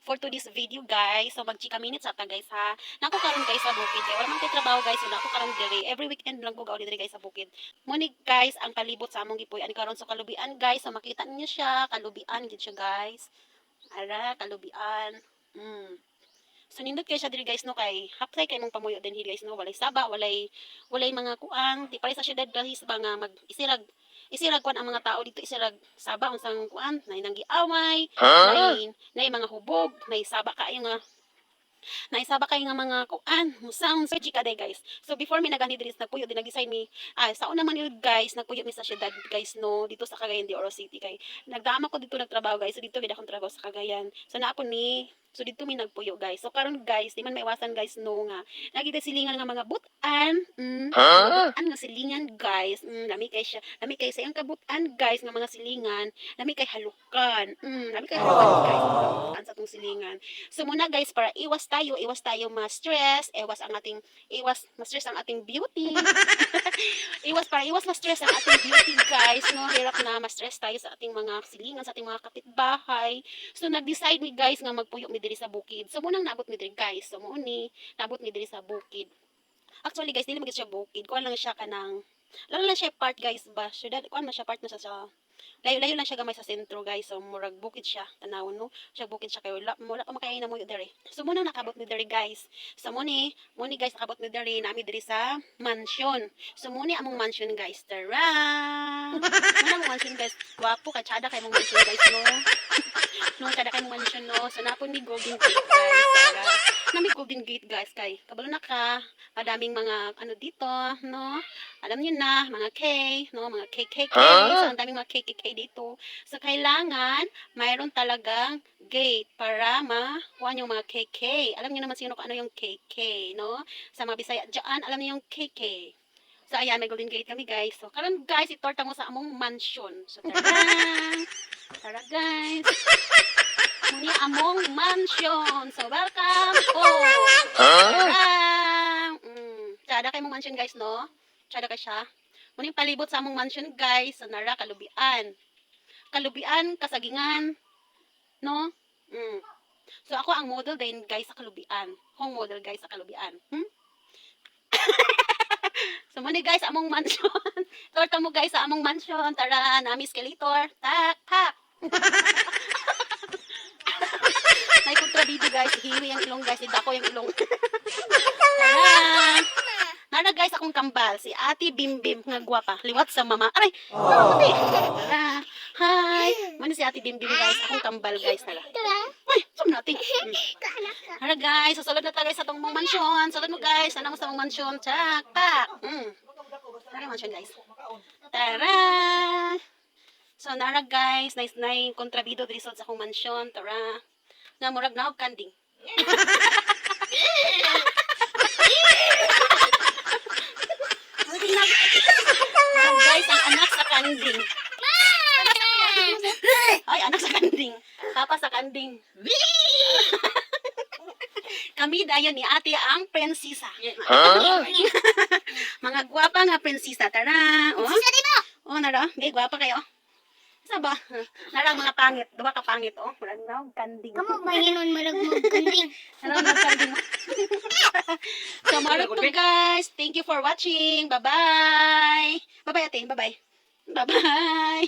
for today's video guys. So magchika minutes ata guys ha. Nako karon guys sa bukid kay wala man kay trabaho guys, so nako karon diri. Every weekend lang ko gauli diri guys sa bukid. Muni guys ang palibot sa among gipuy-an karon sa kalubian guys. So makita niyo siya, kalubian gid siya guys. Ara, kalubian. So nindot kay siya diri guys no kay hapsay kay mong pamuyo din guys no, walay saba, walay mga kuang, di pare sa syudad guys ba nga isirag kwan ang mga tao dito, isirag saba unsang kuan, nay nanggiaway, nay mga hubog, nay saba kaayo nga naisaba kay nga mga kuan sounds chika day guys. So before mi nagani diri nagpuyo din nag-design mi sa una man yun guys, nagpuyo mi sa syudad guys no, dito sa Cagayan de Oro City kay nagdama ko dito nagtrabaho guys. So dito gid akong trabaho sa Cagayan. So naa ko ni so dito mi nagpuyo guys. So karon guys, di man maiwasan guys no nga nakita silingan nga mga butan. Butan nga silingan guys. Lami kay siya, lami kay sa iyang kabutan guys nga mga silingan, lami kay halukan. Lami kay halukan guys. Butan sa tong silingan. So muna guys, para iwas tayo ma-stress, iwas ma-stress ang ating beauty. iwas ma-stress ang ating beauty guys, no? Hirap na ma-stress tayo sa ating mga silingan, sa ating mga kapitbahay. So nag-decide mi guys nga magpuyo mi diri sa bukid. So munang naabot mi diri guys. So muuni, naabot mi diri sa bukid. Actually guys, dili magid siya bukid. Kuan lang siya kanang lalo lang siya part guys ba. Syudad, kuan man siya part na sa layo-layo lang siya gamay sa sentro guys. So murag bukid siya tanawon no, siya bukid siya kay wala pa makain na mo diri. So muna nakabot mi diri guys. So muni guys nakabot mi diri, nami diri sa mansion. So muni among mansion guys. Tara. Muna among mansion guys. Gwapo kay tsada kay among mansion guys no. No, tsada kay among mansion no. So napon mi golden gate guys. Tara. Nami golden gate guys kay kabalo na ka. Madaming mga ano dito no. Alam niyo na mga K no, mga KKK. So ang daming mga KKK dito. So, kailangan mayroon talagang gate para makuha yung mga KK. Alam niyo naman sino ano yung KK, no? Sa mga Bisaya dyan, alam niyo yung KK. So, ayan, may golden gate kami, guys. So, karon guys, itorta mo sa among mansion. So, tara! Tara, guys! Muni among mansion. So, welcome po! Tara! Tsada kayo mong mansion, guys, no? Tsada ka siya. Muna yung palibot sa among mansion guys, sa nara kalubian. Kalubian, kasagingan, no? So ako ang model din guys sa kalubian. Home model guys sa kalubian. So muna guys among mansion. Torta mo guys sa among mansion. Tara, nami escalator. Tak, tak. May kontrabida guys, hiwi ang ilong guys, dako yung ilong. Tara. Nara guys akong kambal, si Ate Bimbim nga gwapa, liwat sa mama. Aray! Hi! Mano si Ate Bimbim guys, akong kambal guys nala. Ay, saan natin? Nara guys, susulod na tayo sa tong mong mansyon. Sulod mo guys, anong sa mong mansyon? Tsak, pak! Nara mansyon guys. Tara! So nara guys, nice na yung kontrabido result sa akong mansyon. Tara! Nga murag na kanding. Guys, ang anak sa kanding. Ay, anak sa kanding. Papa sa kanding. Kami dayon ni ate ang prinsesa. Mga gwapa nga prinsesa. Tara. Oh, nara. Gay, gwapa kayo. Isa ba? Nara mga pangit. Duwa ka pangit. Oh, murag na kanding. Kamu bahinon marag mo kanding. Nara mga kanding. So, marag to guys. Thank you for watching. Bye-bye. Bye-bye ate. Bye-bye. Bye-bye.